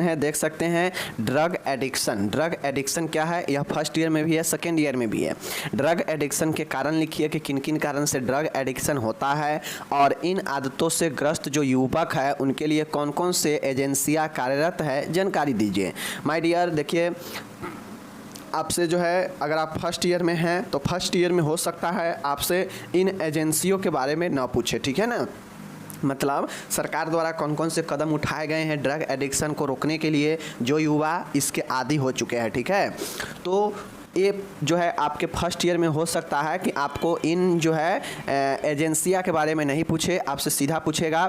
है, देख सकते हैं ड्रग एडिक्शन। ड्रग एडिक्शन क्या है, यह फर्स्ट ईयर में भी है, सेकेंड ईयर में भी है। ड्रग एडिक्शन के कारण लिखिए कि किन किन कारण से ड्रग एडिक्शन होता है और इन आदतों से ग्रस्त जो युवक है उनके लिए कौन कौन से एजेंसियां कार्यरत है, जानकारी दीजिए। माय डियर, देखिए आपसे जो है अगर आप फर्स्ट ईयर में हैं तो फर्स्ट ईयर में हो सकता है आपसे इन एजेंसियों के बारे में ना पूछे, ठीक है ना। मतलब सरकार द्वारा कौन कौन से कदम उठाए गए हैं ड्रग एडिक्शन को रोकने के लिए जो युवा इसके आदी हो चुके हैं, ठीक है। तो ये जो है आपके फर्स्ट ईयर में हो सकता है कि आपको इन जो है एजेंसियां के बारे में नहीं पूछे, आपसे सीधा पूछेगा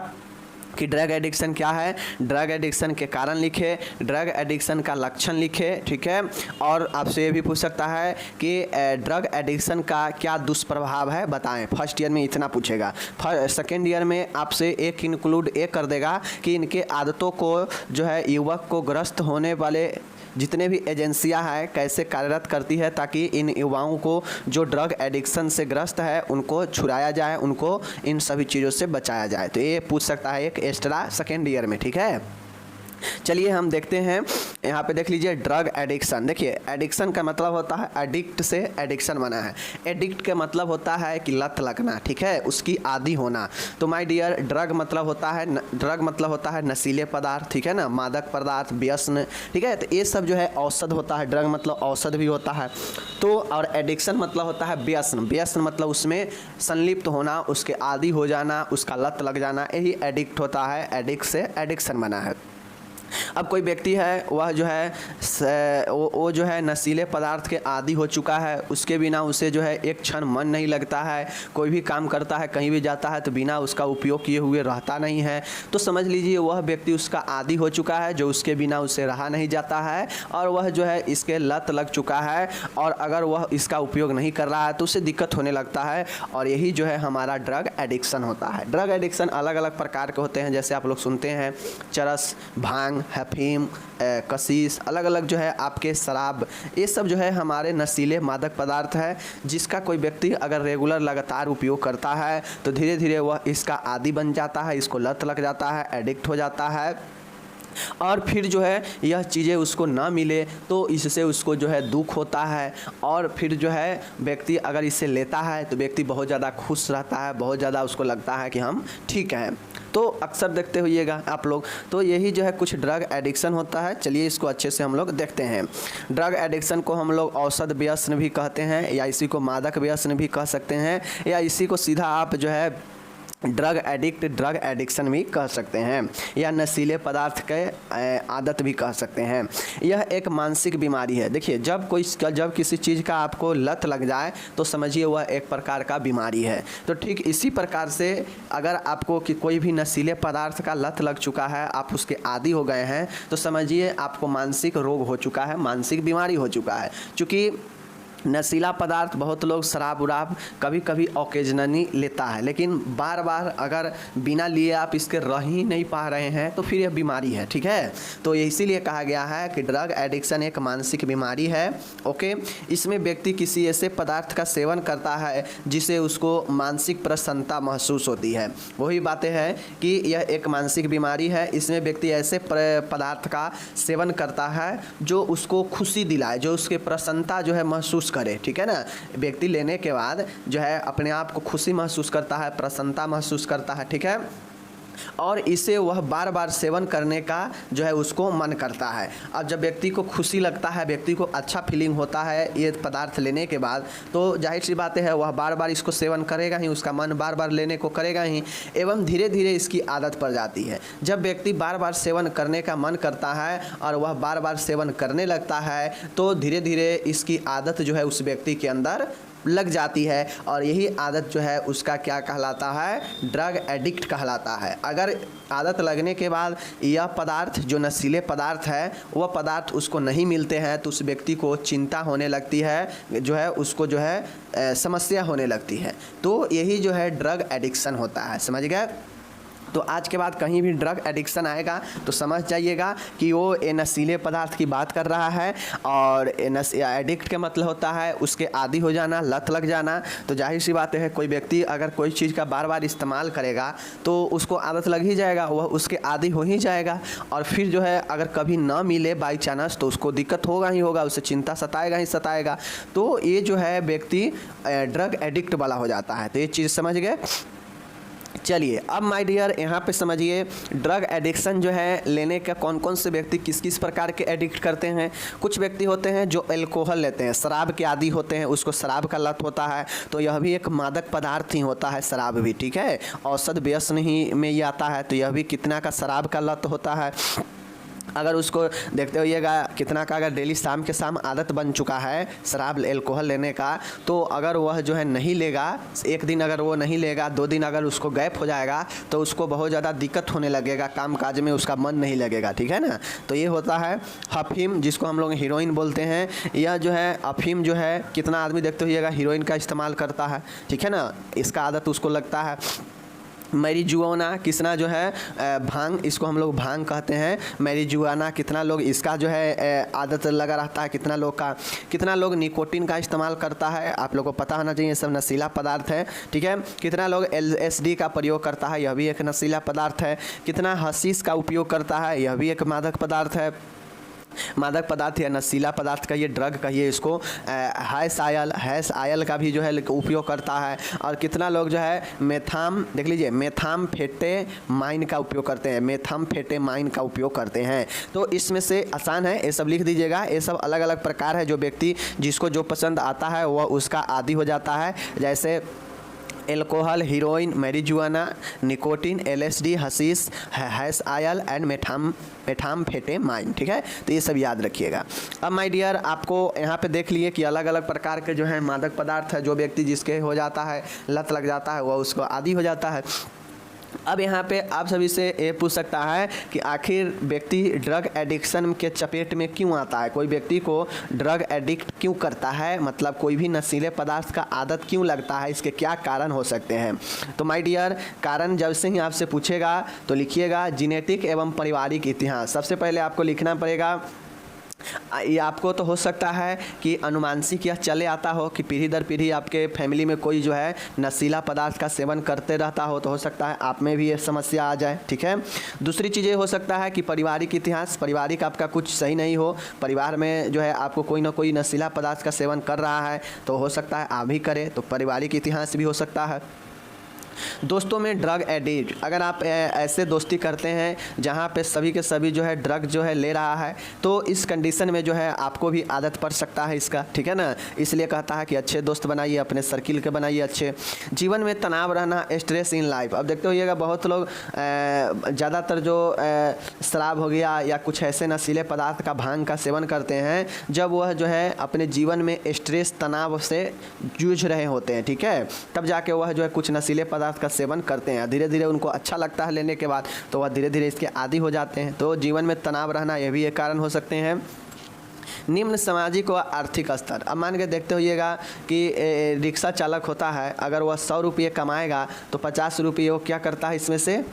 कि ड्रग एडिक्शन क्या है, ड्रग एडिक्शन के कारण लिखे, ड्रग एडिक्शन का लक्षण लिखे, ठीक है। और आपसे ये भी पूछ सकता है कि ड्रग एडिक्शन का क्या दुष्प्रभाव है बताएं। फर्स्ट ईयर में इतना पूछेगा। सेकेंड ईयर में आपसे एक इंक्लूड ये कर देगा कि इनके आदतों को जो है युवक को ग्रस्त होने वाले जितने भी एजेंसियां हैं कैसे कार्यरत करती है ताकि इन युवाओं को जो ड्रग एडिक्शन से ग्रस्त है उनको छुड़ाया जाए, उनको इन सभी चीज़ों से बचाया जाए। तो ये पूछ सकता है एक एक्स्ट्रा सेकेंड ईयर में, ठीक है। चलिए हम देखते हैं, यहाँ पे देख लीजिए ड्रग एडिक्शन। देखिए एडिक्शन का मतलब होता है एडिक्ट से एडिक्शन बना है। एडिक्ट का मतलब होता है कि लत लगना, ठीक है, उसकी आदी होना। तो माय डियर ड्रग मतलब होता है नशीले पदार्थ, ठीक है ना, मादक पदार्थ, व्यसन, ठीक है। तो ये सब जो है औषध होता है, ड्रग मतलब औषध भी होता है। तो और एडिक्शन मतलब होता है व्यसन। व्यसन मतलब उसमें संलिप्त होना, उसके आदी हो जाना, उसका लत लग जाना, यही एडिक्ट होता है। एडिक्ट से एडिक्शन बना है। अब कोई व्यक्ति है वह जो है वो जो है नशीले पदार्थ के आदी हो चुका है, उसके बिना उसे जो है एक क्षण मन नहीं लगता है, कोई भी काम करता है कहीं भी जाता है तो बिना उसका उपयोग किए हुए रहता नहीं है। तो समझ लीजिए वह व्यक्ति उसका आदी हो चुका है जो उसके बिना उसे रहा नहीं जाता है और वह जो है इसके लत लग चुका है और अगर वह इसका उपयोग नहीं कर रहा है तो उसे दिक्कत होने लगता है और यही जो है हमारा ड्रग एडिक्शन होता है। ड्रग एडिक्शन अलग अलग प्रकार के होते हैं, जैसे आप लोग सुनते हैं चरस, भांग, अफीम, कशीश, अलग अलग जो है आपके शराब, ये सब जो है हमारे नशीले मादक पदार्थ है जिसका कोई व्यक्ति अगर रेगुलर लगातार उपयोग करता है तो धीरे धीरे वह इसका आदी बन जाता है, इसको लत लग जाता है, एडिक्ट हो जाता है और फिर जो है यह चीज़ें उसको ना मिले तो इससे उसको जो है दुख होता है और फिर जो है व्यक्ति अगर इसे लेता है तो व्यक्ति बहुत ज़्यादा खुश रहता है, बहुत ज़्यादा उसको लगता है कि हम ठीक हैं। तो अक्सर देखते होइएगा आप लोग। तो यही जो है कुछ ड्रग एडिक्शन होता है। चलिए इसको अच्छे से हम लोग देखते हैं। ड्रग एडिक्शन को हम लोग औषध व्यसन भी कहते हैं या इसी को मादक व्यसन भी कह सकते हैं या इसी को सीधा आप जो है ड्रग एडिक्शन भी कह सकते हैं या नशीले पदार्थ के आदत भी कह सकते हैं। यह एक मानसिक बीमारी है। देखिए जब किसी चीज़ का आपको लत लग जाए तो समझिए वह एक प्रकार का बीमारी है। तो ठीक इसी प्रकार से अगर आपको कि कोई भी नशीले पदार्थ का लत लग चुका है, आप उसके आदी हो गए हैं, तो समझिए आपको मानसिक रोग हो चुका है, मानसिक बीमारी हो चुका है। चूँकि नशीला पदार्थ बहुत लोग शराब उराब कभी कभी ओकेजनली लेता है, लेकिन बार बार अगर बिना लिए आप इसके रह ही नहीं पा रहे हैं तो फिर यह बीमारी है, ठीक है। तो ये इसीलिए कहा गया है कि ड्रग एडिक्शन एक मानसिक बीमारी है। ओके, इसमें व्यक्ति किसी ऐसे पदार्थ का सेवन करता है जिसे उसको मानसिक प्रसन्नता महसूस होती है। वही बातें हैं कि यह एक मानसिक बीमारी है। इसमें व्यक्ति ऐसे पदार्थ का सेवन करता है जो उसको खुशी दिलाए, जो उसके प्रसन्नता जो है महसूस करे, ठीक है ना। व्यक्ति लेने के बाद जो है अपने आप को खुशी महसूस करता है, प्रसन्नता महसूस करता है, ठीक है, और इसे वह बार बार सेवन करने का जो है उसको मन करता है। अब जब व्यक्ति को खुशी लगता है, व्यक्ति को अच्छा फीलिंग होता है ये पदार्थ लेने के बाद, तो जाहिर सी बात है वह बार बार इसको सेवन करेगा ही, उसका मन बार बार लेने को करेगा ही एवं धीरे धीरे इसकी आदत पड़ जाती है। जब व्यक्ति बार बार सेवन करने का मन करता है और वह बार बार सेवन करने लगता है तो धीरे धीरे इसकी आदत जो है उस व्यक्ति के अंदर लग जाती है और यही आदत जो है उसका क्या कहलाता है, ड्रग एडिक्ट कहलाता है। अगर आदत लगने के बाद यह पदार्थ जो नशीले पदार्थ है वह पदार्थ उसको नहीं मिलते हैं तो उस व्यक्ति को चिंता होने लगती है, जो है उसको जो है समस्या होने लगती है। तो यही जो है ड्रग एडिक्शन होता है, समझ गए। तो आज के बाद कहीं भी ड्रग एडिक्शन आएगा तो समझ जाइएगा कि वो नशीले पदार्थ की बात कर रहा है। और एडिक्ट का मतलब होता है उसके आदी हो जाना, लत लग जाना। तो जाहिर सी बात है कोई व्यक्ति अगर कोई चीज़ का बार बार इस्तेमाल करेगा तो उसको आदत लग ही जाएगा, वह उसके आदी हो ही जाएगा। और फिर जो है अगर कभी ना मिले बाई चांस तो उसको दिक्कत होगा ही होगा, उसे चिंता सताएगा ही सताएगा। तो ये जो है व्यक्ति ड्रग एडिक्ट वाला हो जाता है। तो ये चीज़ समझ गए। चलिए अब माय डियर यहाँ पे समझिए ड्रग एडिक्शन जो है लेने का कौन कौन से व्यक्ति किस किस प्रकार के एडिक्ट करते हैं। कुछ व्यक्ति होते हैं जो अल्कोहल लेते हैं, शराब के आदी होते हैं, उसको शराब का लत होता है। तो यह भी एक मादक पदार्थ ही होता है शराब भी, ठीक है, औषध व्यसन ही में ये आता है। तो यह भी कितना का शराब का लत होता है। अगर उसको देखते होइएगा कितना का अगर डेली शाम के शाम आदत बन चुका है शराब अल्कोहल लेने का, तो अगर वह जो है नहीं लेगा, एक दिन अगर वो नहीं लेगा, 2 दिन अगर उसको गैप हो जाएगा तो उसको बहुत ज़्यादा दिक्कत होने लगेगा, काम काज में उसका मन नहीं लगेगा, ठीक है ना। तो ये होता है अफीम, जिसको हम लोग हीरोइन बोलते हैं। यह जो है अफीम जो है कितना आदमी देखते होइएगा हीरोइन का इस्तेमाल करता है, ठीक है ना, इसका आदत उसको लगता है। मैरिजुआना कितना जो है भांग, इसको हम लोग भांग कहते हैं, मैरिजुआना कितना लोग इसका जो है आदत लगा रहता है। कितना लोग निकोटिन का इस्तेमाल करता है, आप लोग को पता होना चाहिए, ये सब नशीला पदार्थ है, ठीक है। कितना लोग LSD का प्रयोग करता है, यह भी एक नशीला पदार्थ है। कितना हशीश का उपयोग करता है, यह भी एक मादक पदार्थ है। मादक पदार्थ या नशीला पदार्थ कहिए, ड्रग कहिए इसको। हैश आयल का भी जो है उपयोग करता है। और कितना लोग जो है देख लीजिए मेथाम्फेटामाइन का उपयोग करते हैं, मेथाम्फेटामाइन का उपयोग करते हैं। तो इसमें से आसान है, ये सब लिख दीजिएगा। ये सब अलग अलग प्रकार है, जो व्यक्ति जिसको जो पसंद आता है वह उसका आदी हो जाता है। जैसे alcohol, heroine, marijuana, nicotine, LSD, hashish, hash oil and methamphetamine, ठीक है। तो ये सब याद रखिएगा। अब माय डियर आपको यहाँ पे देख लिए कि अलग अलग प्रकार के जो है मादक पदार्थ है, जो व्यक्ति जिसके हो जाता है, लत लग जाता है, वह उसको आदी हो जाता है। अब यहाँ पे आप सभी से ये पूछ सकता है कि आखिर व्यक्ति ड्रग एडिक्शन के चपेट में क्यों आता है, कोई व्यक्ति को ड्रग एडिक्ट क्यों करता है, मतलब कोई भी नशीले पदार्थ का आदत क्यों लगता है, इसके क्या कारण हो सकते हैं। तो माय डियर कारण जब से ही आपसे पूछेगा तो लिखिएगा जेनेटिक एवं पारिवारिक इतिहास। सबसे पहले आपको लिखना पड़ेगा, ये आपको तो हो सकता है कि अनुमानसिक या चले आता हो कि पीढ़ी दर पीढ़ी आपके फैमिली में कोई जो है नशीला पदार्थ का सेवन करते रहता हो, तो हो सकता है आप में भी ये समस्या आ जाए, ठीक है। दूसरी चीज़ ये हो सकता है कि पारिवारिक इतिहास, पारिवारिक आपका कुछ सही नहीं हो, परिवार में जो है आपको कोई ना कोई नशीला पदार्थ का सेवन कर रहा है, तो हो सकता है आप भी करें, तो पारिवारिक इतिहास भी हो सकता है। दोस्तों में ड्रग एडिक्ट, अगर आप ऐसे दोस्ती करते हैं जहाँ पे सभी के सभी जो है ड्रग जो है ले रहा है, तो इस कंडीशन में जो है आपको भी आदत पड़ सकता है इसका, ठीक है ना। इसलिए कहता है कि अच्छे दोस्त बनाइए, अपने सर्किल के बनाइए अच्छे। जीवन में तनाव रहना, स्ट्रेस इन लाइफ। अब देखते होइएगा बहुत लोग ज़्यादातर जो शराब हो गया या कुछ ऐसे नशीले पदार्थ का, भांग का सेवन करते हैं जब वह जो है अपने जीवन में स्ट्रेस तनाव से जूझ रहे होते हैं, ठीक है, तब जाके वह जो है कुछ नशीले पदार्थ का सेवन करते हैं। धीरे धीरे उनको अच्छा लगता है लेने के बाद, तो वह धीरे धीरे इसके आदी हो जाते हैं। तो जीवन में तनाव रहना यह भी एक कारण हो सकते हैं। निम्न सामाजिक व आर्थिक स्तर, अब मान के देखते होइएगा कि रिक्शा चालक होता है, अगर वह 100 रुपये कमाएगा तो 50 रुपये वो क्या करता है, इसमें से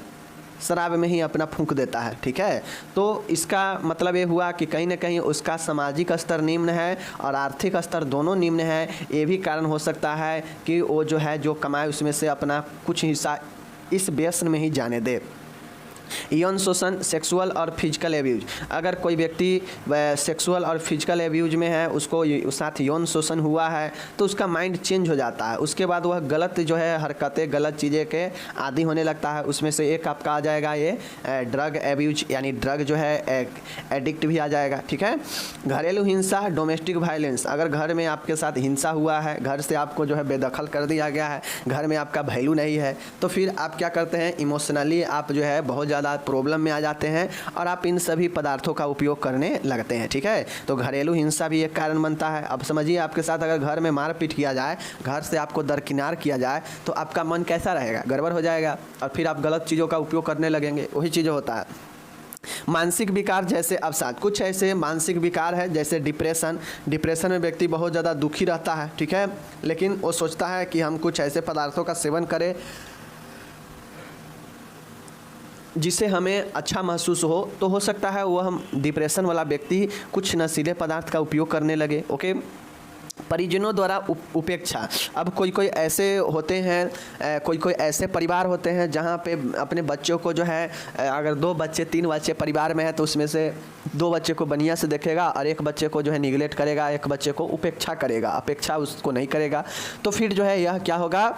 शराब में ही अपना फूंक देता है, ठीक है। तो इसका मतलब ये हुआ कि कहीं ना कहीं उसका सामाजिक स्तर निम्न है और आर्थिक स्तर दोनों निम्न है। ये भी कारण हो सकता है कि वो जो है जो कमाए उसमें से अपना कुछ हिस्सा इस व्यसन में ही जाने दे। यौन शोषण, सेक्सुअल और फिजिकल एब्यूज, अगर कोई व्यक्ति सेक्सुअल और फिजिकल एब्यूज में है, उसको उस साथ यौन शोषण हुआ है, तो उसका माइंड चेंज हो जाता है। उसके बाद वह गलत जो है हरकतें, गलत चीज़ें के आदी होने लगता है। उसमें से एक आपका आ जाएगा ये ड्रग एब्यूज, यानी ड्रग जो है एडिक्ट भी आ जाएगा, ठीक है। घरेलू हिंसा, डोमेस्टिक वायलेंस, अगर घर में आपके साथ हिंसा हुआ है, घर से आपको जो है बेदखल कर दिया गया है, घर में आपका वैल्यू नहीं है, तो फिर आप क्या करते हैं, इमोशनली आप जो है बहुत ज़्यादा प्रॉब्लम में आ जाते हैं और आप इन सभी पदार्थों का उपयोग करने लगते हैं, ठीक है। तो घरेलू हिंसा भी एक कारण बनता है। अब समझिए आपके साथ अगर घर में मारपीट किया जाए, घर से आपको दरकिनार किया जाए, तो आपका मन कैसा रहेगा, गड़बड़ हो जाएगा और फिर आप गलत चीज़ों का उपयोग करने लगेंगे, वही चीज़ होता है। मानसिक विकार जैसे अवसाद, कुछ ऐसे मानसिक विकार है जैसे डिप्रेशन में व्यक्ति बहुत ज़्यादा दुखी रहता है, ठीक है, लेकिन वो सोचता है कि हम कुछ ऐसे पदार्थों का सेवन करें जिससे हमें अच्छा महसूस हो सकता है वो हम डिप्रेशन वाला व्यक्ति कुछ नशीले पदार्थ का उपयोग करने लगे। ओके, परिजनों द्वारा उपेक्षा। अब कोई कोई ऐसे होते हैं, कोई कोई ऐसे परिवार होते हैं जहाँ पे अपने बच्चों को जो है, अगर 2 बच्चे 3 बच्चे परिवार में है तो उसमें से 2 बच्चे को बढ़िया से देखेगा और एक बच्चे को जो है निगलेक्ट करेगा, एक बच्चे को उपेक्षा करेगा, अपेक्षा उसको नहीं करेगा। तो फिर जो है यह क्या होगा,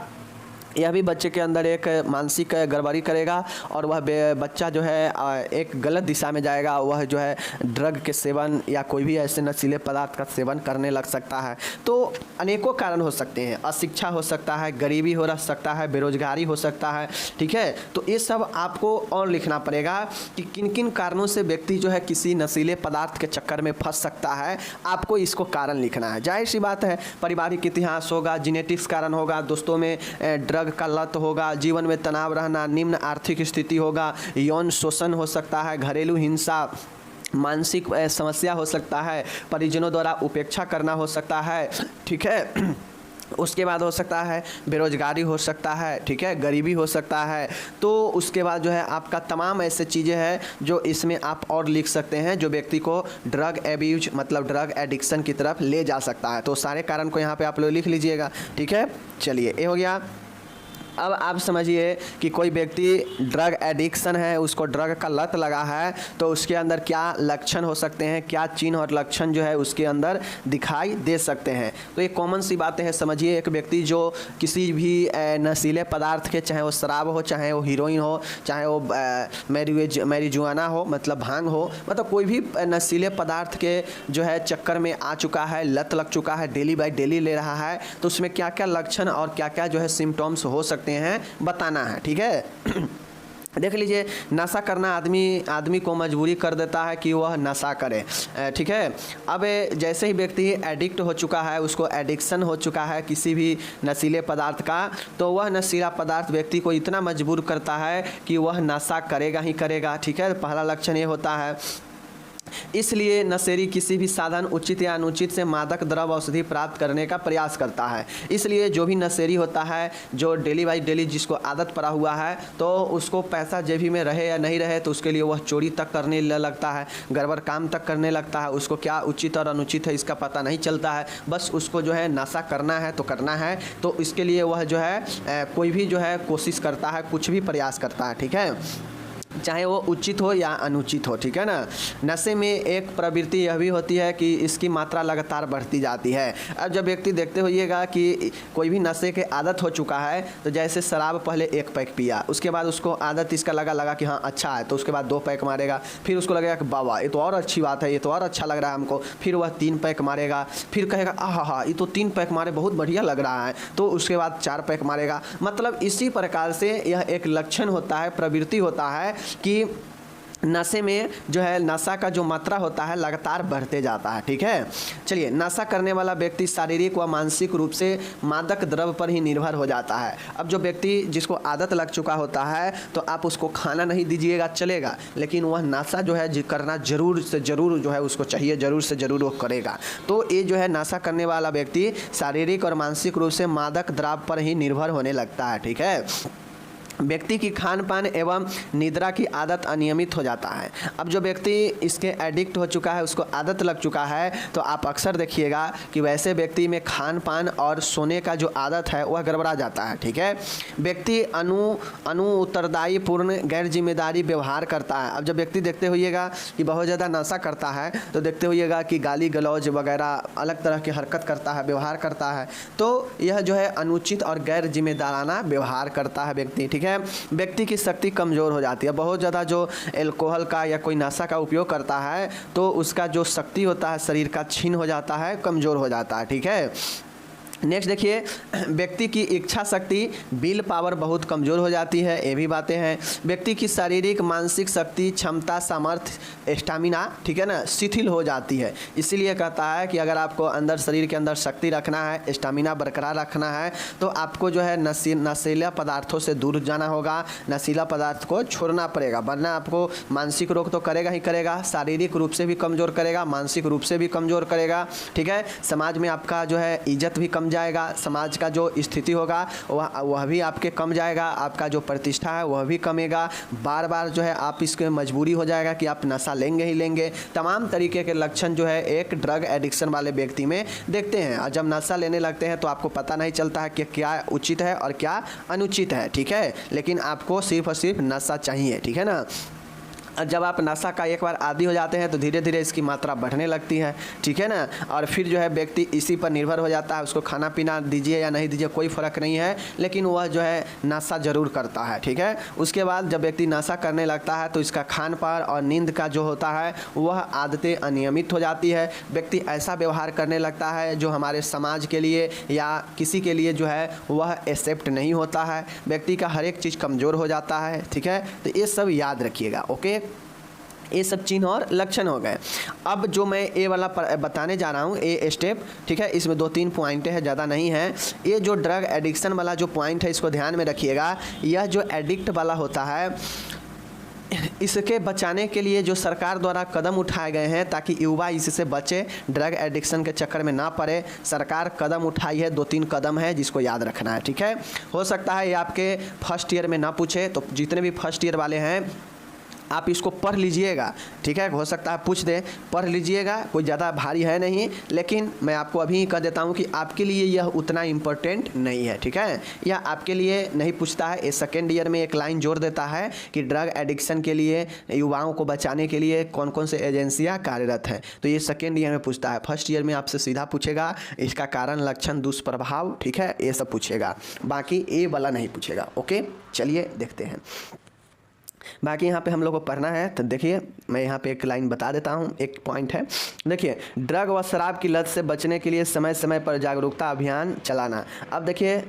यह भी बच्चे के अंदर एक मानसिक गड़बड़ी करेगा और वह बच्चा जो है एक गलत दिशा में जाएगा। वह जो है ड्रग के सेवन या कोई भी ऐसे नशीले पदार्थ का सेवन करने लग सकता है। तो अनेकों कारण हो सकते हैं, अशिक्षा हो सकता है, गरीबी हो सकता है, बेरोजगारी हो सकता है। ठीक है, तो ये सब आपको और लिखना पड़ेगा कि किन किन कारणों से व्यक्ति जो है किसी नशीले पदार्थ के चक्कर में फंस सकता है। आपको इसको कारण लिखना है। जाहिर सी बात है, पारिवारिक इतिहास होगा, जेनेटिक्स कारण होगा, दोस्तों में ड्रग का लत होगा, जीवन में तनाव रहना, निम्न आर्थिक स्थिति होगा, यौन शोषण हो सकता है, घरेलू हिंसा, मानसिक समस्या हो सकता है, परिजनों द्वारा उपेक्षा करना हो सकता है। ठीक है, उसके बाद हो सकता है बेरोजगारी हो सकता है। ठीक है, गरीबी हो सकता है। तो उसके बाद जो है आपका तमाम ऐसे चीज़ें हैं जो इसमें आप और लिख सकते हैं जो व्यक्ति को ड्रग एब्यूज मतलब ड्रग एडिक्शन की तरफ ले जा सकता है। तो सारे कारण को यहाँ पे आप लोग लिख लीजिएगा। ठीक है, चलिए ये हो गया। अब आप समझिए कि कोई व्यक्ति ड्रग एडिक्शन है, उसको ड्रग का लत लगा है, तो उसके अंदर क्या लक्षण हो सकते हैं, क्या चिन्ह और लक्षण जो है उसके अंदर दिखाई दे सकते हैं। तो ये कॉमन सी बातें हैं। समझिए एक व्यक्ति जो किसी भी नशीले पदार्थ के, चाहे वो शराब हो, चाहे वो हीरोइन हो, चाहे वो मैरिजुआना हो मतलब भांग हो, मतलब कोई भी नशीले पदार्थ के जो है चक्कर में आ चुका है, लत लग चुका है, डेली बाय डेली ले रहा है, तो उसमें क्या क्या लक्षण और क्या क्या जो है सिम्टम्स हो सकते हैं बताना है। ठीक है, देख लीजिए, नशा करना आदमी को मजबूरी कर देता है कि वह नशा करे। ठीक है, अब जैसे ही व्यक्ति एडिक्ट हो चुका है, उसको एडिक्शन हो चुका है किसी भी नशीले पदार्थ का, तो वह नशीला पदार्थ व्यक्ति को इतना मजबूर करता है कि वह नशा करेगा ही करेगा। ठीक है, पहला लक्षण ये होता है। इसलिए नशेड़ी किसी भी साधन उचित या अनुचित से मादक द्रव्य औषधि प्राप्त करने का प्रयास करता है। इसलिए जो भी नशेड़ी होता है, जो डेली बाई डेली जिसको आदत पड़ा हुआ है, तो उसको पैसा जेबी में रहे या नहीं रहे तो उसके लिए वह चोरी तक करने लगता है, गड़बड़ काम तक करने लगता है। उसको क्या उचित और अनुचित है इसका पता नहीं चलता है, बस उसको जो है नशा करना है तो करना है। तो इसके लिए वह जो है कोई भी जो है कोशिश करता है, कुछ भी प्रयास करता है। ठीक है, चाहे वो उचित हो या अनुचित हो। ठीक है ना, नशे में एक प्रवृत्ति यह भी होती है कि इसकी मात्रा लगातार बढ़ती जाती है। अब जब व्यक्ति देखते होइएगा कि कोई भी नशे के आदत हो चुका है, तो जैसे शराब पहले 1 पैक पिया, उसके बाद उसको आदत इसका लगा कि हाँ अच्छा है, तो उसके बाद 2 पैक मारेगा, फिर उसको लगेगा कि बाबा ये तो और अच्छी बात है, ये तो और अच्छा लग रहा है हमको, फिर वह 3 पैक मारेगा, फिर कहेगा हाँ ये तो 3 पैक मारे बहुत बढ़िया लग रहा है, तो उसके बाद 4 पैक मारेगा। मतलब इसी प्रकार से यह एक लक्षण होता है, प्रवृत्ति होता है कि नशे में जो है नशा का जो मात्रा होता है लगातार बढ़ते जाता है। ठीक है, चलिए, नशा करने वाला व्यक्ति शारीरिक व मानसिक रूप से मादक द्रव्य पर ही निर्भर हो जाता है। अब जो व्यक्ति जिसको आदत लग चुका होता है, तो आप उसको खाना नहीं दीजिएगा चलेगा, लेकिन वह नशा जो है करना जरूर से जरूर जो है उसको चाहिए, जरूर से जरूर वो करेगा। तो ये जो है नशा करने वाला व्यक्ति शारीरिक और मानसिक रूप से मादक द्रव्य पर ही निर्भर होने लगता है। ठीक है, व्यक्ति की खान पान एवं निद्रा की आदत अनियमित हो जाता है। अब जो व्यक्ति इसके एडिक्ट हो चुका है, उसको आदत लग चुका है, तो आप अक्सर देखिएगा कि वैसे व्यक्ति में खान पान और सोने का जो आदत है वह गड़बड़ा जाता है। ठीक है, व्यक्ति अनु उत्तरदायी पूर्ण गैर जिम्मेदारी व्यवहार करता है। अब जब व्यक्ति देखते होइएगा कि बहुत ज़्यादा नशा करता है, तो देखते होइएगा कि गाली गलौज वगैरह अलग तरह की हरकत करता है, व्यवहार करता है, तो यह जो है अनुचित और गैर जिम्मेदाराना व्यवहार करता है व्यक्ति। ठीक है, व्यक्ति की शक्ति कमज़ोर हो जाती है। बहुत ज़्यादा जो अल्कोहल का या कोई नशा का उपयोग करता है, तो उसका जो शक्ति होता है शरीर का क्षीण हो जाता है, कमज़ोर हो जाता है। ठीक है, नेक्स्ट देखिए, व्यक्ति की इच्छा शक्ति विल पावर बहुत कमज़ोर हो जाती है। ये भी बातें हैं। व्यक्ति की शारीरिक मानसिक शक्ति क्षमता सामर्थ्य स्टामिना, ठीक है ना, शिथिल हो जाती है। इसीलिए कहता है कि अगर आपको अंदर शरीर के अंदर शक्ति रखना है, स्टामिना बरकरार रखना है, तो आपको जो है नशीला पदार्थों से दूर जाना होगा, नशीला पदार्थ को छोड़ना पड़ेगा, वरना आपको मानसिक रोग तो करेगा ही करेगा, शारीरिक रूप से भी कमज़ोर करेगा, मानसिक रूप से भी कमज़ोर करेगा। ठीक है, समाज में आपका जो है इज्जत भी कमज़ोर कम जाएगा, समाज का जो स्थिति होगा वह भी आपके कम जाएगा, आपका जो प्रतिष्ठा है वह भी कमेगा, बार बार जो है आप इसके मजबूरी हो जाएगा कि आप नशा लेंगे ही लेंगे। तमाम तरीके के लक्षण जो है एक ड्रग एडिक्शन वाले व्यक्ति में देखते हैं। और जब नशा लेने लगते हैं तो आपको पता नहीं चलता है कि क्या उचित है और क्या अनुचित है, ठीक है, लेकिन आपको सिर्फ और सिर्फ नशा चाहिए, ठीक है ना। जब आप नशा का एक बार आदी हो जाते हैं तो धीरे धीरे इसकी मात्रा बढ़ने लगती है, ठीक है ना, और फिर जो है व्यक्ति इसी पर निर्भर हो जाता है। उसको खाना पीना दीजिए या नहीं दीजिए कोई फ़र्क नहीं है, लेकिन वह जो है नशा ज़रूर करता है, ठीक है। उसके बाद जब व्यक्ति नशा करने लगता है तो इसका खान पान और नींद का जो होता है वह आदतें अनियमित हो जाती है। व्यक्ति ऐसा व्यवहार करने लगता है जो हमारे समाज के लिए या किसी के लिए जो है वह एक्सेप्ट नहीं होता है। व्यक्ति का हर एक चीज़ कमज़ोर हो जाता है, ठीक है। तो ये सब याद रखिएगा, ओके। ये सब चिन्ह और लक्षण हो गए। अब जो मैं ए वाला बताने जा रहा हूँ, ए स्टेप, ठीक है, इसमें 2-3 पॉइंटें हैं, ज़्यादा नहीं है। ये जो ड्रग एडिक्शन वाला जो पॉइंट है इसको ध्यान में रखिएगा। यह जो एडिक्ट वाला होता है इसके बचाने के लिए जो सरकार द्वारा कदम उठाए गए हैं ताकि युवा इससे बचे, ड्रग एडिक्शन के चक्कर में ना पड़े, सरकार कदम उठाई है। 2-3 कदम है जिसको याद रखना है, ठीक है। हो सकता है ये आपके फर्स्ट ईयर में ना पूछे, तो जितने भी फर्स्ट ईयर वाले हैं आप इसको पढ़ लीजिएगा, ठीक है। हो सकता है पूछ दे, पढ़ लीजिएगा, कोई ज़्यादा भारी है नहीं, लेकिन मैं आपको अभी कह देता हूँ कि आपके लिए यह उतना इम्पोर्टेंट नहीं है, ठीक है। यह आपके लिए नहीं पूछता है। ये सेकेंड ईयर में एक लाइन जोड़ देता है कि ड्रग एडिक्शन के लिए युवाओं को बचाने के लिए कौन कौन से एजेंसियाँ कार्यरत हैं, तो ये सेकेंड ईयर में पूछता है। फर्स्ट ईयर में आपसे सीधा पूछेगा इसका कारण, लक्षण, दुष्प्रभाव, ठीक है, ये सब पूछेगा, बाकी ए वाला नहीं पूछेगा, ओके। चलिए देखते हैं। बाकी यहाँ पे हम लोग को पढ़ना है, तो देखिए मैं यहाँ पे एक लाइन बता देता हूँ, एक पॉइंट है। देखिए, ड्रग व शराब की लत से बचने के लिए समय समय पर जागरूकता अभियान चलाना। अब देखिए,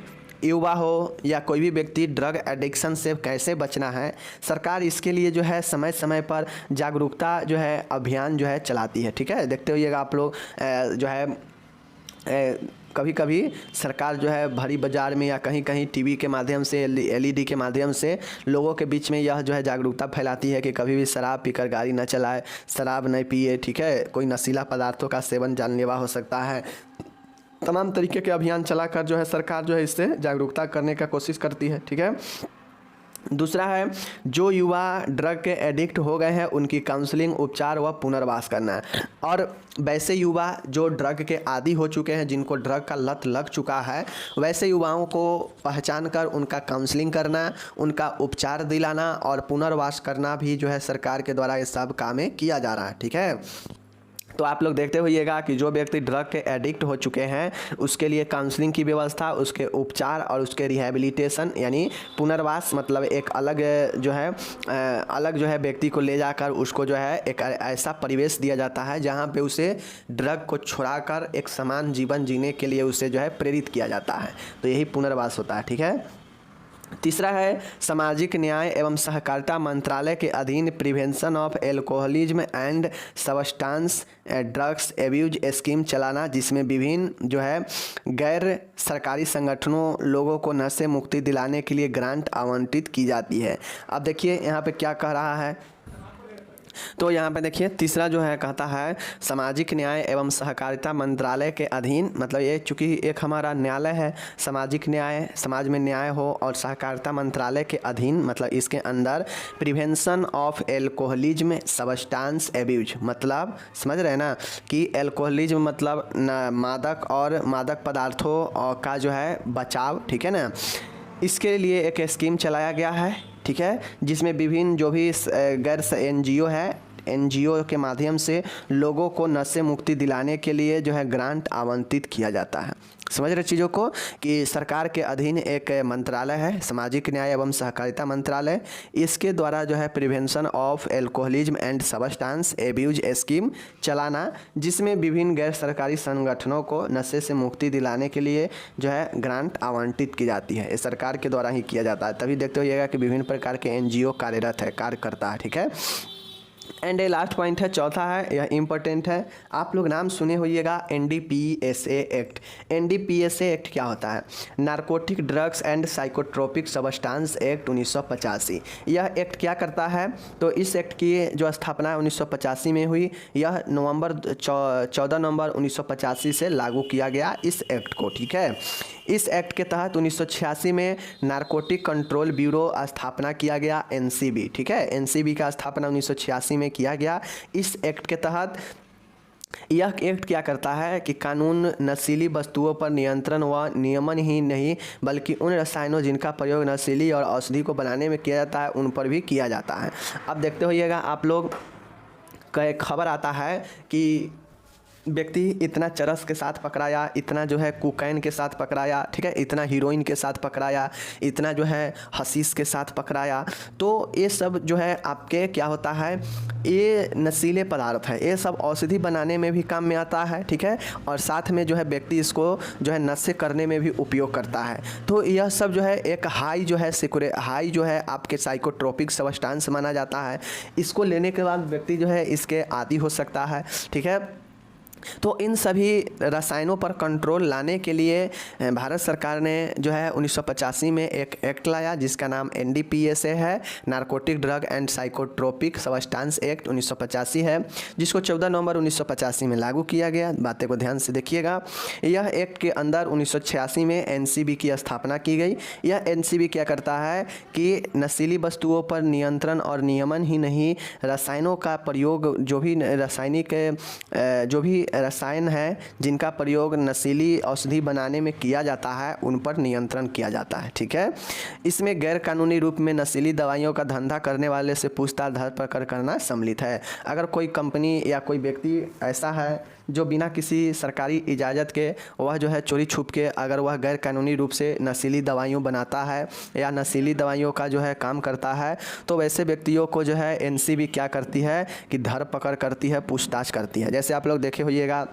युवा हो या कोई भी व्यक्ति ड्रग एडिक्शन से कैसे बचना है, सरकार इसके लिए जो है समय समय पर जागरूकता जो है अभियान जो है चलाती है, ठीक है। देखते होइएगा आप लोग जो है कभी कभी सरकार जो है भरी बाज़ार में या कहीं कहीं टीवी के माध्यम से, एलईडी के माध्यम से लोगों के बीच में यह जो है जागरूकता फैलाती है कि कभी भी शराब पीकर गाड़ी न चलाए, शराब नहीं पिए, ठीक है। कोई नशीला पदार्थों का सेवन जानलेवा हो सकता है। तमाम तरीके के अभियान चलाकर जो है सरकार जो है इससे जागरूकता करने का कोशिश करती है, ठीक है। दूसरा है, जो युवा ड्रग के एडिक्ट हो गए हैं उनकी काउंसलिंग, उपचार व पुनर्वास करना है। और वैसे युवा जो ड्रग के आदी हो चुके हैं, जिनको ड्रग का लत लग चुका है, वैसे युवाओं को पहचान कर उनका काउंसलिंग करना, उनका उपचार दिलाना और पुनर्वास करना भी जो है सरकार के द्वारा ये सब कामें किया जा रहा है, ठीक है। तो आप लोग देखते होइएगा कि जो व्यक्ति ड्रग के एडिक्ट हो चुके हैं उसके लिए काउंसलिंग की व्यवस्था, उसके उपचार और उसके रिहैबिलिटेशन यानी पुनर्वास, मतलब एक अलग जो है व्यक्ति को ले जाकर उसको जो है एक ऐसा परिवेश दिया जाता है जहां पे उसे ड्रग को छुड़ाकर एक समान जीवन जीने के लिए उसे जो है प्रेरित किया जाता है। तो यही पुनर्वास होता है, ठीक है। तीसरा है, सामाजिक न्याय एवं सहकारिता मंत्रालय के अधीन prevention of alcoholism and substance drugs abuse scheme चलाना, जिसमें विभिन्न जो है गैर सरकारी संगठनों लोगों को नशे मुक्ति दिलाने के लिए ग्रांट आवंटित की जाती है। अब देखिए यहाँ पे क्या कह रहा है, तो यहाँ पे देखिए तीसरा जो है कहता है सामाजिक न्याय एवं सहकारिता मंत्रालय के अधीन, मतलब ये चूँकि एक हमारा न्यायालय है, सामाजिक न्याय, समाज में न्याय हो, और सहकारिता मंत्रालय के अधीन मतलब इसके अंदर prevention of alcoholism substance abuse, मतलब समझ रहे हैं ना कि एल्कोहलिज्म मतलब मादक और मादक पदार्थों का जो है बचाव, ठीक है ना। इसके लिए एक स्कीम चलाया गया है, ठीक है, जिसमें विभिन्न जो भी गैर एनजीओ है, एनजीओ के माध्यम से लोगों को नशे मुक्ति दिलाने के लिए जो है ग्रांट आवंटित किया जाता है। समझ रहे चीज़ों को कि सरकार के अधीन एक मंत्रालय है, सामाजिक न्याय एवं सहकारिता मंत्रालय, इसके द्वारा जो है prevention of alcoholism and substance abuse scheme चलाना, जिसमें विभिन्न गैर सरकारी संगठनों को नशे से मुक्ति दिलाने के लिए जो है ग्रांट आवंटित की जाती है। ये सरकार के द्वारा ही किया जाता है। तभी देखते होइएगा कि विभिन्न प्रकार के एनजीओ कार्यरत है, कार्य करता है, ठीक है। एंड ये लास्ट पॉइंट है, चौथा है, यह इम्पोर्टेंट है। आप लोग नाम सुने होइएगा NDPSA एक्ट। NDPSA एक्ट क्या होता है? Narcotic drugs and psychotropic substance act 1985। यह एक्ट क्या करता है? तो इस एक्ट की जो स्थापना 1985 में हुई, यह 14 नवंबर 1985 से लागू किया गया इस एक्ट को, ठीक है। इस एक्ट के तहत 1986 में नारकोटिक कंट्रोल ब्यूरो स्थापना किया गया, NCB, ठीक है। NCB का स्थापना 1986 में किया गया। इस एक्ट के तहत यह एक्ट क्या करता है कि कानून नशीली वस्तुओं पर नियंत्रण व नियमन ही नहीं बल्कि उन रसायनों जिनका प्रयोग नशीली और औषधि को बनाने में किया जाता है उन पर भी किया जाता है। अब देखते होइएगा आप लोग का एक खबर आता है कि व्यक्ति इतना चरस के साथ पकड़ाया, इतना जो है कोकाइन के साथ पकड़ाया, ठीक है, इतना हीरोइन के साथ पकड़ाया, इतना जो है हशीश के साथ पकड़ाया। तो ये सब जो है आपके क्या होता है, ये नशीले पदार्थ है, ये सब औषधि बनाने में भी काम में आता है, ठीक है, और साथ में जो है व्यक्ति इसको जो है नशे करने में भी उपयोग करता है। तो यह सब जो है एक हाई जो है आपके साइकोट्रोपिक सब्सटेंस माना जाता है। इसको लेने के बाद व्यक्ति जो है इसके आदी हो सकता है, ठीक है। तो इन सभी रसायनों पर कंट्रोल लाने के लिए भारत सरकार ने जो है 1985 में एक एक्ट लाया जिसका नाम NDPSA है, narcotic drug and psychotropic substance act 1985 है, जिसको 14 नवंबर 1985 में लागू किया गया। बातें को ध्यान से देखिएगा। यह एक्ट के अंदर 1986 में NCB की स्थापना की गई। यह NCB क्या करता है कि नशीली वस्तुओं पर नियंत्रण और नियमन ही नहीं, रसायनों का प्रयोग जो भी रसायन है जिनका प्रयोग नशीली औषधि बनाने में किया जाता है उन पर नियंत्रण किया जाता है, ठीक है। इसमें गैर कानूनी रूप में नशीली दवाइयों का धंधा करने वाले से पूछताछ धरपकड़ करना सम्मिलित है। अगर कोई कंपनी या कोई व्यक्ति ऐसा है जो बिना किसी सरकारी इजाज़त के वह जो है चोरी छुप के अगर वह गैर कानूनी रूप से नशीली दवाइयों बनाता है या नशीली दवाइयों का जो है काम करता है, तो वैसे व्यक्तियों को जो है NCB क्या करती है कि धरपकड़ करती है, पूछताछ करती है। जैसे आप लोग देखे होइएगा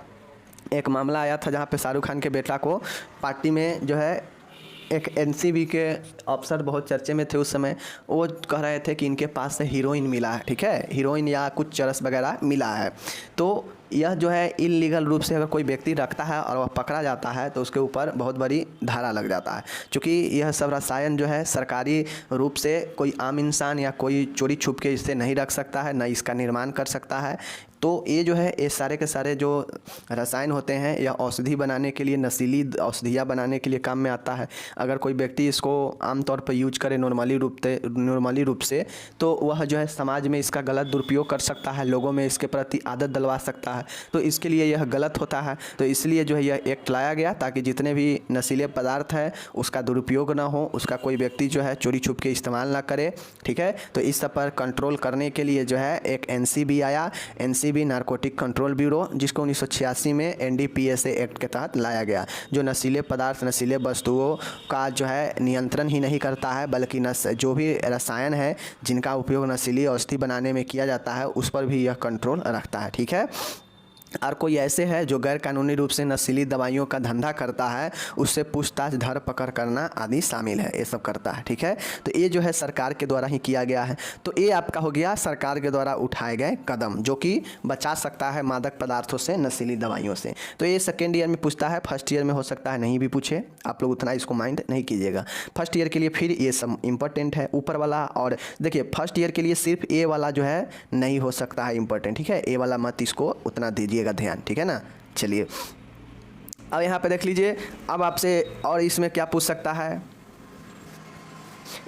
एक मामला आया था जहाँ पे शाहरुख खान के बेटा को पार्टी में जो है एक NCB के अफसर बहुत चर्चे में थे उस समय, वो कह रहे थे कि इनके पास से हीरोइन मिला है, ठीक है, हीरोइन या कुछ चरस वगैरह मिला है। तो यह जो है इलीगल रूप से अगर कोई व्यक्ति रखता है और वह पकड़ा जाता है तो उसके ऊपर बहुत बड़ी धारा लग जाता है, क्योंकि यह सब रसायन जो है सरकारी रूप से कोई आम इंसान या कोई चोरी छुप के इसे नहीं रख सकता है, न इसका निर्माण कर सकता है। तो ये जो है ये सारे के सारे जो रसायन होते हैं यह औषधि बनाने के लिए, नशीली औषधियाँ बनाने के लिए काम में आता है। अगर कोई व्यक्ति इसको आमतौर पर यूज करे नॉर्मली रूप से तो वह जो है समाज में इसका गलत दुरुपयोग कर सकता है, लोगों में इसके प्रति आदत डलवा सकता है, तो इसके लिए यह गलत होता है। तो इसलिए जो है यह एक्ट लाया गया ताकि जितने भी नशीले पदार्थ है उसका दुरुपयोग ना हो, उसका कोई व्यक्ति जो है चोरी छुप के इस्तेमाल ना करे, ठीक है। तो इस सब पर कंट्रोल करने के लिए जो है एक NCB आया, NCB नारकोटिक कंट्रोल ब्यूरो, जिसको 1986 में NDPSA एक्ट के तहत लाया गया, जो नशीले पदार्थ, नशीले वस्तुओं का जो है नियंत्रण ही नहीं करता है बल्कि जो भी रसायन है जिनका उपयोग नशीली औषधि बनाने में किया जाता है उस पर भी यह कंट्रोल रखता है, ठीक है। और कोई ऐसे है जो गैर कानूनी रूप से नशीली दवाइयों का धंधा करता है उससे पूछताछ धरपकड़ करना आदि शामिल है, ये सब करता है, ठीक है। तो ये जो है सरकार के द्वारा ही किया गया है। तो ये आपका हो गया सरकार के द्वारा उठाए गए कदम जो कि बचा सकता है मादक पदार्थों से, नशीली दवाइयों से। तो ये सेकेंड ईयर में पूछता है, फर्स्ट ईयर में हो सकता है नहीं भी पूछे, आप लोग उतना इसको माइंड नहीं कीजिएगा। फर्स्ट ईयर के लिए फिर ये सब इंपॉर्टेंट है ऊपर वाला। और देखिए फर्स्ट ईयर के लिए सिर्फ ए वाला जो है नहीं हो सकता है इंपॉर्टेंट, ठीक है, ए वाला मत इसको उतना दीजिएगा ध्यान, ठीक है ना। चलिए अब यहाँ पे देख लीजिए, अब आपसे और इसमें क्या पूछ सकता है,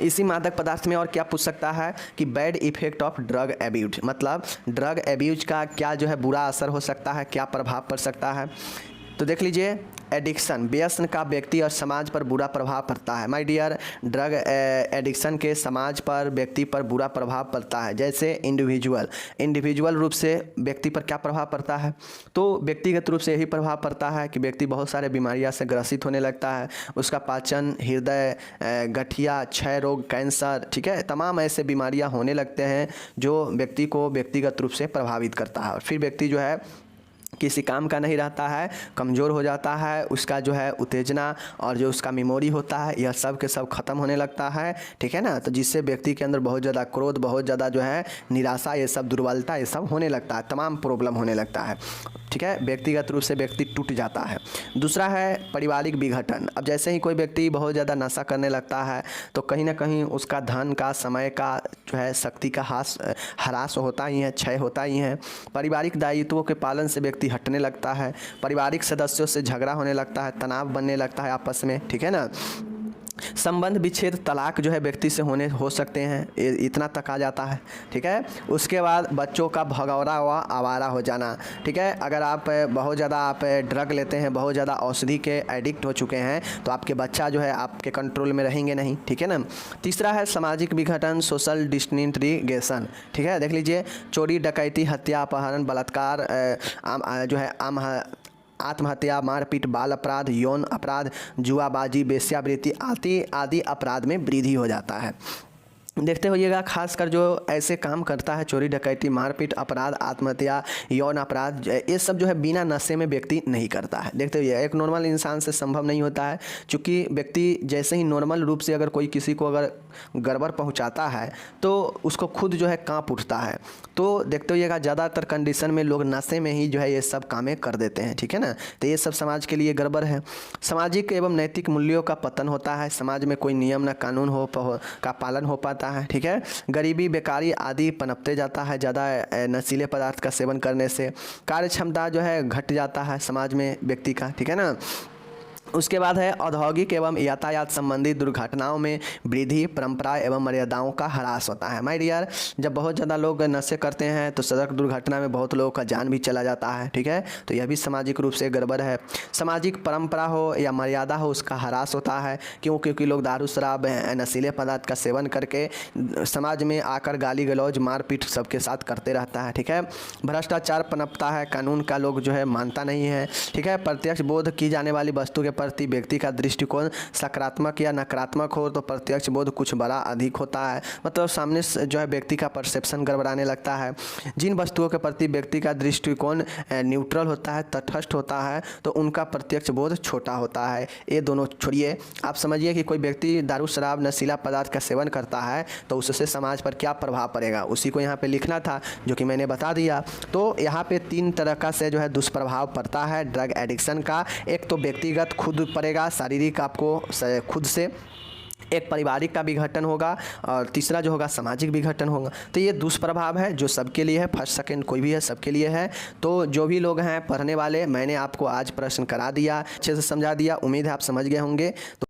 इसी मादक पदार्थ में और क्या पूछ सकता है कि bad effect of drug abuse, मतलब ड्रग एब्यूज का क्या जो है बुरा असर हो सकता है, क्या प्रभाव पड़ सकता है। तो देख लीजिए एडिक्शन, व्यसन का व्यक्ति और समाज पर बुरा प्रभाव पड़ता है। माय डियर, ड्रग एडिक्शन के समाज पर, व्यक्ति पर बुरा प्रभाव पड़ता है। जैसे इंडिविजुअल रूप से व्यक्ति पर क्या प्रभाव पड़ता है, तो व्यक्तिगत रूप से यही प्रभाव पड़ता है कि व्यक्ति बहुत सारे बीमारियां से ग्रसित होने लगता है, उसका पाचन, हृदय, गठिया, क्षय रोग, कैंसर, ठीक है, तमाम ऐसे बीमारियां होने लगते हैं जो व्यक्ति को व्यक्तिगत रूप से प्रभावित करता है। और फिर व्यक्ति जो है किसी काम का नहीं रहता है, कमज़ोर हो जाता है, उसका जो है उत्तेजना और जो उसका मेमोरी होता है यह सब के सब ख़त्म होने लगता है, ठीक है ना। तो जिससे व्यक्ति के अंदर बहुत ज़्यादा क्रोध, बहुत ज़्यादा जो है निराशा, ये सब दुर्बलता, ये सब होने लगता है, तमाम प्रॉब्लम होने लगता है, ठीक है। व्यक्तिगत रूप से व्यक्ति टूट जाता है। दूसरा है पारिवारिक विघटन। अब जैसे ही कोई व्यक्ति बहुत ज़्यादा नशा करने लगता है तो कहीं ना कहीं उसका धन का, समय का जो है, शक्ति का ह्रास होता ही है, क्षय होता ही है। पारिवारिक दायित्वों के पालन से व्यक्ति हटने लगता है, पारिवारिक सदस्यों से झगड़ा होने लगता है, तनाव बनने लगता है आपस में, ठीक है ना। संबंध विच्छेद, तलाक जो है व्यक्ति से हो सकते हैं, इतना तक आ जाता है, ठीक है। उसके बाद बच्चों का भगौरा हुआ आवारा हो जाना, ठीक है। अगर आप बहुत ज़्यादा आप ड्रग लेते हैं, बहुत ज़्यादा औषधि के एडिक्ट हो चुके हैं तो आपके बच्चा जो है आपके कंट्रोल में रहेंगे नहीं, ठीक है ना। तीसरा है सामाजिक विघटन, सोशल डिसइंटीग्रेशन, ठीक है। देख लीजिए, चोरी, डकैती, हत्या, अपहरण, बलात्कार, जो है आत्महत्या, मारपीट, बाल अपराध, यौन अपराध, जुआबाजी, वेश्यावृत्ति आदि अपराध में वृद्धि हो जाता है। देखते होइएगा, खासकर जो ऐसे काम करता है, चोरी डकैती, मारपीट, अपराध, आत्महत्या, यौन अपराध, ये सब जो है बिना नशे में व्यक्ति नहीं करता है। देखते होइए, एक नॉर्मल इंसान से संभव नहीं होता है, क्योंकि व्यक्ति जैसे ही नॉर्मल रूप से अगर कोई किसी को अगर गड़बड़ पहुंचाता है तो उसको खुद जो है कांप उठता है। तो देखते होइएगा, ज़्यादातर कंडीशन में लोग नशे में ही जो है ये सब कामें कर देते हैं, ठीक है ना। तो ये सब समाज के लिए गड़बड़ है। सामाजिक एवं नैतिक मूल्यों का पतन होता है, समाज में कोई नियम न कानून का पालन हो पाता है, ठीक है। गरीबी, बेकारी आदि पनपते जाता है ज़्यादा नशीले पदार्थ का सेवन करने से। कार्य क्षमता जो है घट जाता है समाज में व्यक्ति का, ठीक है ना। उसके बाद है औद्योगिक एवं यातायात संबंधी दुर्घटनाओं में वृद्धि, परंपरा एवं मर्यादाओं का ह्रास होता है। माय डियर, जब बहुत ज़्यादा लोग नशे करते हैं तो सड़क दुर्घटना में बहुत लोगों का जान भी चला जाता है, ठीक है। तो यह भी सामाजिक रूप से गड़बड़ है। सामाजिक परंपरा हो या मर्यादा हो, उसका ह्रास होता है, क्योंकि लोग दारू, शराब, नशीले पदार्थ का सेवन करके समाज में आकर गाली गलौज, मारपीट सबके साथ करते रहता है, ठीक है। भ्रष्टाचार पनपता है, कानून का लोग जो है मानता नहीं है, ठीक है। प्रत्यक्ष बोध की जाने वाली वस्तु के प्रति व्यक्ति का दृष्टिकोण सकारात्मक या नकारात्मक हो तो प्रत्यक्ष बोध कुछ बड़ा अधिक होता है, मतलब सामने जो है व्यक्ति का परसेप्शन गड़बड़ाने लगता है। जिन वस्तुओं के प्रति व्यक्ति का दृष्टिकोण न्यूट्रल होता है, तटस्थ होता है, तो उनका प्रत्यक्ष बोध छोटा होता है। ये दोनों छोड़िए, आप समझिए कि कोई व्यक्ति दारू, शराब, नशीला पदार्थ का सेवन करता है तो उससे समाज पर क्या प्रभाव पड़ेगा, उसी को यहाँ पे लिखना था, जो कि मैंने बता दिया। तो यहाँ पे 3 तरह का से जो है दुष्प्रभाव पड़ता है ड्रग एडिक्शन का। एक तो व्यक्तिगत खुद पड़ेगा, शारीरिक आपको खुद से, एक पारिवारिक का विघटन होगा, और तीसरा जो होगा सामाजिक विघटन होगा। तो ये दुष्प्रभाव है जो सबके लिए है, फर्स्ट सेकंड कोई भी है, सबके लिए है। तो जो भी लोग हैं पढ़ने वाले, मैंने आपको आज प्रश्न करा दिया, अच्छे से समझा दिया, उम्मीद है आप समझ गए होंगे। तो